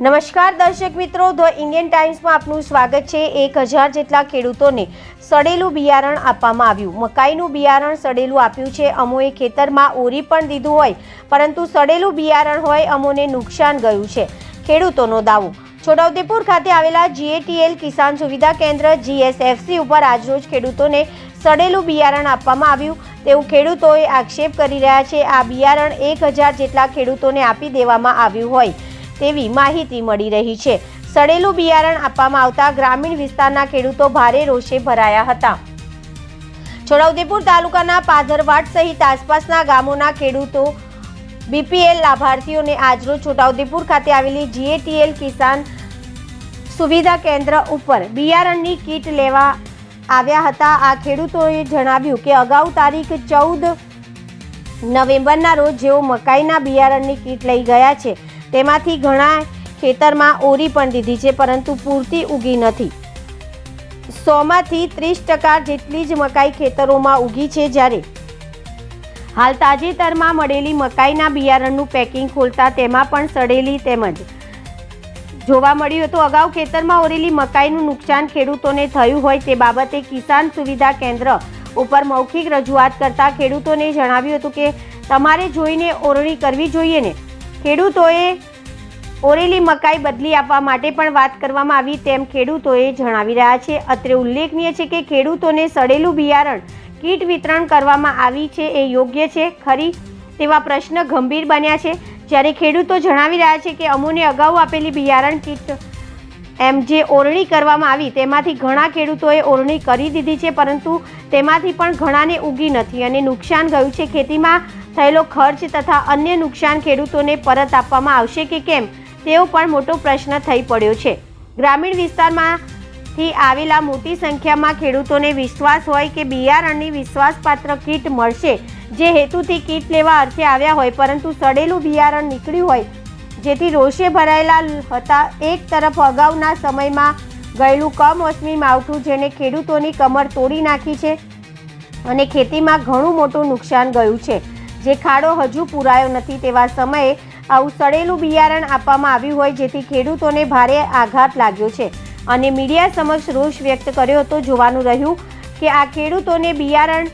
નમસ્કાર દર્શક મિત્રો, ધ ઇન્ડિયન ટાઈમ્સમાં આપનું સ્વાગત છે। 1000 જેટલા ખેડૂતોને સડેલું બિયારણ આપવામાં આવ્યું। મકાઈનું બિયારણ સડેલું આપ્યું છે। અમોએ ખેતરમાં ઓરી પણ દીધું હોય, પરંતુ સડેલું બિયારણ હોય અમોને નુકસાન ગયું છે, ખેડૂતોનો દાવો। છોટાઉદેપુર ખાતે આવેલા GATL કિસાન સુવિધા કેન્દ્ર GSFC ઉપર આજરોજ ખેડૂતોને સડેલું બિયારણ આપવામાં આવ્યું તેવું ખેડૂતોએ આક્ષેપ કરી રહ્યા છે। આ બિયારણ 1000 જેટલા ખેડૂતોને આપી દેવામાં આવ્યું હોય તેવી માહિતી મળી રહી છે। સડેલું બિયારણ આપવામાં આવતા ગ્રામીણ વિસ્તારના ખેડૂતો ભારે રોષે ભરાયા હતા। છોટાઉદેપુર તાલુકાના પાધરવાડ સહિત આસપાસના ગામોના ખેડૂતો BPL લાભાર્થીઓને આજરોજ છોટાઉદેપુર ખાતે આવેલી GATL કિસાન સુવિધા કેન્દ્ર ઉપર બિયારણની કીટ લેવા આવ્યા હતા। આ ખેડૂતોએ જણાવ્યું કે અગાઉ તારીખ 14 નવેમ્બરના રોજ જેઓ મકાઈના બિયારણની કીટ લઈ ગયા છે તેમાંથી ઘણા ખેતરમાં ઓરી પણ દીધી છે, પરંતુ પૂરતી ઉગી નથી। 100માંથી 30% જેટલી જ મકાઈ ખેતરોમાં ઉગી છે, જ્યારે હાલ તાજેતરમાં મળેલી મકાઈના બિયારણનું પેકિંગ ખોલતા તેમાં પણ સડેલી તેમજ જોવા મળ્યું હતું। અગાઉ ખેતરમાં ઓરેલી મકાઈનું નુકસાન ખેડૂતોને થયું હોય તે બાબતે કિસાન સુવિધા કેન્દ્ર ઉપર મૌખિક રજૂઆત કરતા ખેડૂતોને જણાવ્યું હતું કે તમારે જોઈને ઓરણી કરવી જોઈએ ને। ખેડૂતોએ ઓરેલી મકાઈ બદલી આપવા માટે પણ વાત કરવામાં આવી તેમ ખેડૂતોએ જણાવી રહ્યા છે। અત્રે ઉલ્લેખનીય છે કે ખેડૂતોને સડેલું બિયારણ કીટ વિતરણ કરવામાં આવી છે એ યોગ્ય છે ખરી તેવા પ્રશ્ન ગંભીર બન્યા છે, જ્યારે ખેડૂતો જણાવી રહ્યા છે કે અમોને અગાઉ આપેલી બિયારણ કીટ એમ જે ઓરણી કરવામાં આવી તેમાંથી ઘણા ખેડૂતોએ ઓરણી કરી દીધી છે, પરંતુ તેમાંથી પણ ઘણાને ઉગી નથી અને નુકસાન ગયું છે। ખેતીમાં થયેલો ખર્ચ તથા અન્ય નુકસાન ખેડૂતોને પરત આપવામાં આવશે કે કેમ તેવો પણ મોટો પ્રશ્ન થઈ પડ્યો છે। ગ્રામીણ વિસ્તારમાંથી આવેલા મોટી સંખ્યામાં ખેડૂતોને વિશ્વાસ હોય કે બિયારણની વિશ્વાસપાત્ર કીટ મળશે, જે હેતુથી કીટ લેવા અર્થે આવ્યા હોય, પરંતુ સડેલું બિયારણ નીકળ્યું હોય જેથી રોષે ભરાયેલા હતા। એક તરફ અગાઉના સમયમાં ગયેલું કમોસમી માવઠું જેણે ખેડૂતોની કમર તોડી નાખી છે અને ખેતીમાં ઘણું મોટું નુકસાન ગયું છે, જે ખાડો હજુ પૂરાયો નથી, તેવા સમયે આવું સડેલું બિયારણ આપવામાં આવ્યું હોય જેથી ખેડૂતોને ભારે આઘાત લાગ્યો છે અને મીડિયા સમક્ષ રોષ વ્યક્ત કર્યો હતો। જોવાનું રહ્યું કે આ ખેડૂતોને બિયારણ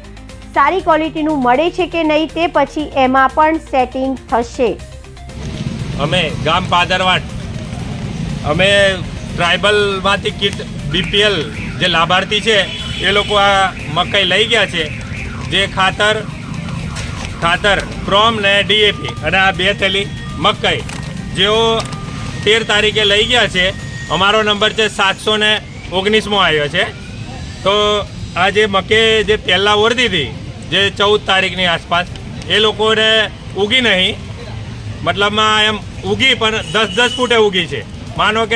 સારી ક્વોલિટીનું મળે છે કે નહીં, તે પછી એમાં પણ સેટિંગ થશે। અમે ગામ પાદરવાડ અમે ટ્રાઇબલમાંથી કીટ BPL જે લાભાર્થી છે એ લોકો આ મકાઈ લઈ ગયા છે, જે ખાતર ક્રોમ ને DAP અને આ 2 થેલી મકાઈ જેઓ 13 તારીખે લઈ ગયા છે। અમારો નંબર છે 719મો આવ્યો છે। તો આ જે મકાઈ જે પહેલાં ઓરતી હતી જે 14 તારીખની આસપાસ એ લોકોને ઉગી નહીં, મતલબમાં એમ ઉગી પણ 10-10 ફૂટે ઉગી છે। માનો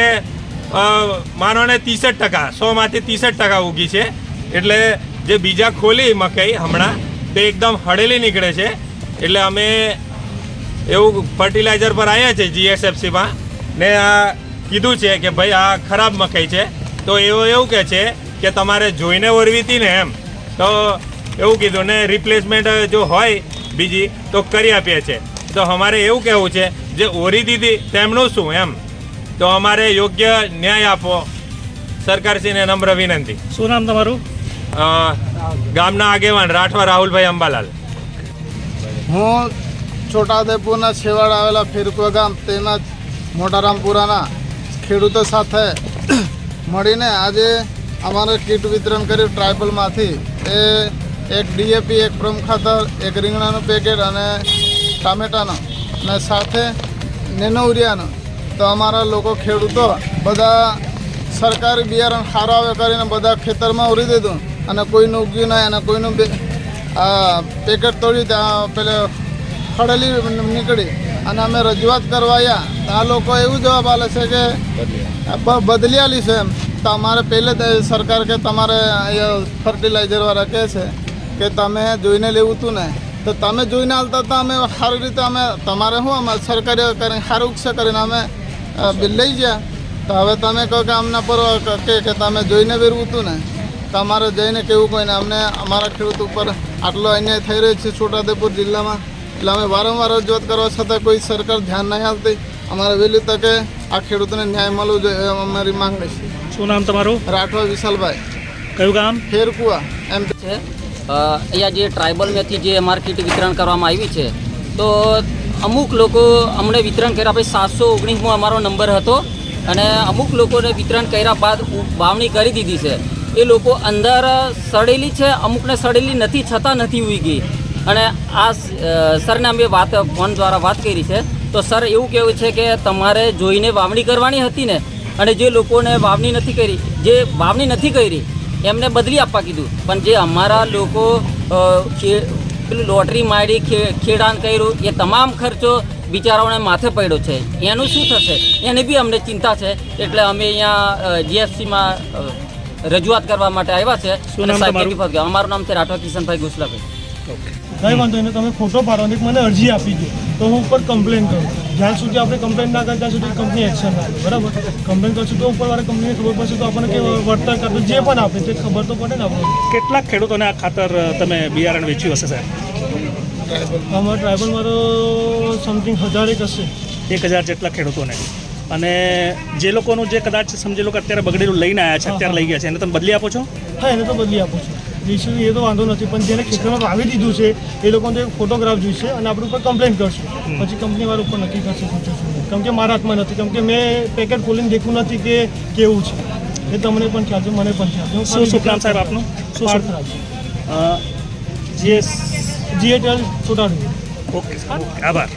ને 63%, 100માંથી 63% ઉગી છે। એટલે જે બીજા ખોલી મકાઈ હમણાં તે એકદમ હળેલી નીકળે છે। એટલે અમે એવું ફર્ટિલાઇઝર પર આવ્યા છે GSFCમાં ને આ કીધું છે કે ભાઈ આ ખરાબ મકાઈ છે, તો એવું કહે છે કે તમારે જોઈને ઓરવી હતી ને એમ, તો એવું કીધું ને રિપ્લેસમેન્ટ જો હોય બીજી તો કરી આપીએ છીએ। તો અમારે એવું કહેવું છે જે ઓરી દીધી તેમનું શું એમ, તો અમારે યોગ્ય ન્યાય આપો, સરકારશ્રીને નમ્ર વિનંતી। શું નામ તમારું? ગામના આગેવાન રાઠવા રાહુલભાઈ અંબાલાલ। હું છોટાઉદેપુરના છેવાડે આવેલા ફિરકો ગામ તેમજ મોટારામપુરાના ખેડૂતો સાથે મળીને આજે અમારે કીટ વિતરણ કર્યું ટ્રાઇબલમાંથી। એ એક DAP, એક પ્રોમ ખાતર, એક રીંગણાનું પેકેટ અને ટામેટાનો અને સાથે નેનો યુરિયાનો। તો અમારા લોકો ખેડૂતો બધા સરકારી બિયારણ સારું આવે કરીને બધા ખેતરમાં ઉરી દીધું અને કોઈનું ઉગ્યું નહીં અને કોઈનું પેકેટ તોડ્યું, ત્યાં પેલે ખડેલી નીકળી અને અમે રજૂઆત કરવા આવ્યા તો આ લોકો એવું જવાબ આપે છે કે બદલી આલી છે એમ। તો અમારે પહેલે સરકાર કે તમારે ફર્ટિલાઇઝરવાળા કહે છે કે તમે જોઈને લેવું હતું ને, તો તમે જોઈને આવતા તો અમે સારી રીતે અમે તમારે શું અમે સરકારી કરીને સારું ઉક્ષા કરીને અમે બિલ લઈ ગયા। તો હવે તમે કહો કે અમને પર કે તમે જોઈને વેરવું હતું ને, તમારે જઈને કેવું કોઈને અમને અમારા ખેડૂત ઉપર આટલો અન્યાય થઈ રહ્યો છે છોટાઉદેપુર જિલ્લામાં। એટલે અમે વારંવાર રજૂઆત કરવા છતાં કોઈ સરકાર ધ્યાન નહીં આપતી। અમારે વહેલી તકે આ ખેડૂતોને ન્યાય મળવો જોઈએ એ અમારી માંગણી છે. શું નામ તમારું? રાઠવા વિશાલભાઈ, કયું ગામ? ફેરકુવા એમ. છે અહીંયા જે ટ્રાઇબલમાંથી જે અમારી કીટ વિતરણ કરવામાં આવી છે તો અમુક લોકો અમને વિતરણ કર્યા પછી 719માં અમારો નંબર હતો અને અમુક લોકોને વિતરણ કર્યા બાદ વાવણી કરી દીધી છે. એ લોકો અંદર સડેલી છે, અમુકને સડેલી નથી છતાં નથી ઉઈ ગઈ. અને આ સરને અમે ફોન દ્વારા વાત કરી છે તો સર એવું કહેવું છે કે તમારે જોઈને વાવણી કરવાની હતી ને, અને જે લોકોને વાવણી નથી કરી એમને બદલી આપવા કીધું. પણ જે અમારા લોકો પેલું લોટરી મારી ખેડાણ કર્યું એ તમામ ખર્ચો બિચારાઓને માથે પડ્યો છે. એનું શું થશે એની બી અમને ચિંતા છે. એટલે અમે અહીંયા જીએફસીમાં રજૂઆત કરવા માટે આવ્યા છે. શું નામ તમારું? અમારું નામ છે રાઠવા કિશનભાઈ ગોસલાભાઈ. કંઈ વાંધો નહીં, તમે ફોટો પાડવાની મને અરજી આપી દો તો હું ઉપર કમ્પ્લેન કરું. જ્યાં સુધી આપણે કમ્પ્લેન ના કરીએ ત્યાં સુધી કંપની એક્શન ના લે. બરાબર, કમ્પ્લેન કરશું તો ઉપરવાળા કંપનીને ખબર પડશે તો આપણને કે વર્તન કરતું જે પણ આપે તે ખબર તો પડે ને આપણે. કેટલાક ખેડૂતોને આ ખાતર તમે બિયારણ વેચ્યું હશે સાહેબ? અમારા ટ્રાઇબલમાં તો સમથિંગ 1000 એક હશે. 1000 જેટલા ખેડૂતોને. અને જે લોકોનું જે કદાચ સમજી લો કે અત્યારે બગડેલું લઈને આવ્યા છે, અત્યારે લઈ ગયા છે, એને તમે બદલી આપો છો? હા, એને તો બદલી આપું છું. ઇસ્યુ એ તો વાંધો નથી, પણ જેને ખેતરમાં વાવી દીધું છે એ લોકોને તો એક ફોટોગ્રાફ જોઈશે અને આપણે ઉપર કમ્પ્લેન કરશું. પછી કંપનીવાળા ઉપર નક્કી કરશે શું છે શું નહીં. કેમ કે મારા હાથમાં નથી, કેમ કે મેં પેકેટ ખોલીને દેખવું નથી કે કેવું છે. એ તમને પણ ખ્યાલ છે, મને પણ ખ્યાલ છે. શું શુભ નામ સાહેબ આપનું? પાર્થરાજ, GHL છોટાઉદેપુર. ઓકે, આભાર.